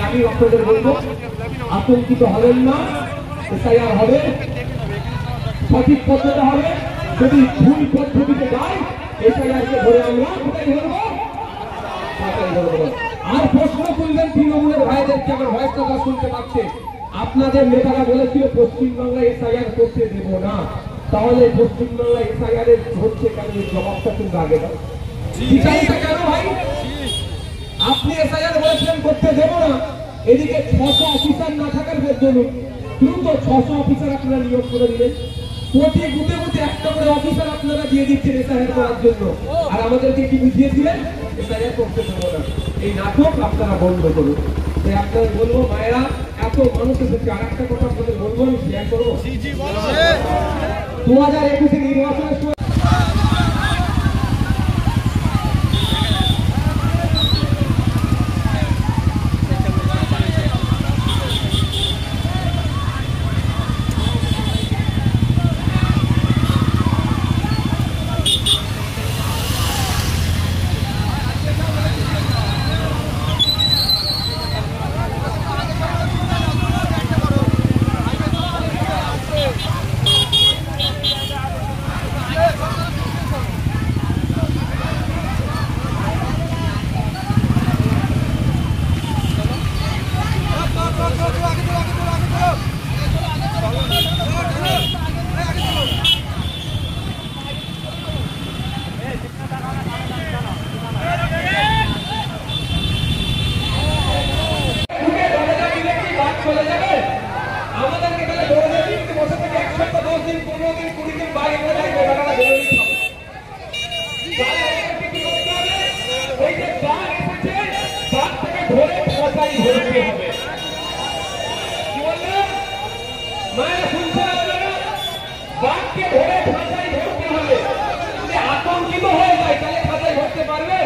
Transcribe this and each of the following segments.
আমি আপনাদের বলবো আতঙ্কিত হবেন না, এসআইআর হবে, সঠিক পদ্ধতি হবে। যদি ভুল পদ্ধতিতে যায় এসআইআরকে ধরে আমরা কোথায় ধরবো? আর প্রশ্ন তুলবেন তৃণমূলের ভাইদেরকে, আমার ভয়েস কথা শুনতে পাচ্ছে। আপনাদের নেতারা বলেছিল পশ্চিমবাংলায় এসআইআর করতে দেব না, তাহলে পশ্চিমবাংলায় এসআইআর এর হচ্ছে কেন? জবাবটা কিন্তু আগে দাও। কেন ভাই আপনি এসআইআর বলেছিলেন করতে দেব না, এদিকে 600 অফিসার না থাকার জন্য দ্রুত 600 অফিসার আপনারা নিয়োগ করে দিলেন। প্রতি বুথে বুথে একটা করে অফিসার আপনারা দিয়ে দিচ্ছেন এসআইআর করার জন্য, আর আমাদেরকে কি বুঝিয়েছিলেন এসআইআর করতে দেব না। এই নাটক আপনারা বন্ধ করুন। তাই আপনাদের বলবো মায়েরা, এত মানুষ এসেছে, আর একটা কথা আপনাদের বলবো, আমি শেয়ার করবো। 2021 নির্বাচনের সময় আতঙ্কিত হয়ে যায়, তাহলে খাতায় ধরতে পারবে?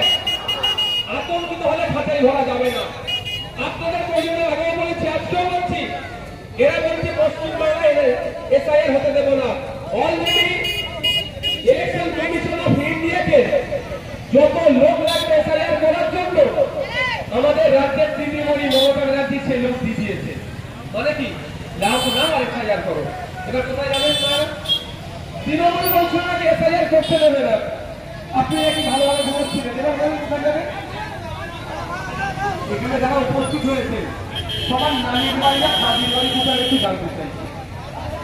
আতঙ্কিত হলে খাতায় ধরা যাবে না। আপনাদের প্রয়োজনে আগেও বলেছি, আজকেও বলছি, এরা বলছে পশ্চিমবাংলায় এসআইআর হতে দেব না। অলরেডি ইলেকশন কমিশন অফ ইন্ডিয়াকে যত লোক লাগবে এসআইআর করার জন্য আমাদের রাজ্যের দিদিমণি মমতা ব্যানার্জি সে লোক দিয়ে দিয়েছে। মানে কি লাভ না আর এসআইআর করো। এবার কোথায় যাবেন? তৃণমূল বলছে নাকি এসআইআর করতে দেবে না। আপনি নাকি ভালোভাবে ঘুমাচ্ছিলেন, এবার বলুন কোথায় যাবেন? এখানে যারা উপস্থিত হয়েছে সবার নানির বাড়ি আর দাদির বাড়ি কোথায় একটু জানতে চাইছি,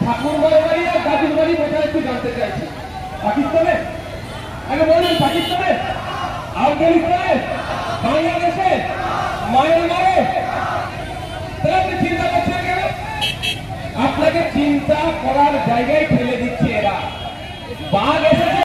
ঠাকুর বাড়ি আর দাদির বাড়ি কোথায় একটু জানতে চাইছি। পাকিস্তানে? আগে বলুন, পাকিস্তানে, আফগানিস্তানে, বাংলাদেশে, মায়ানমারে? তাহলে আপনি চিন্তা করছেন কেন? আপনাকে চিন্তা করার জায়গায় ফেলে দিচ্ছে এরা। বাঘ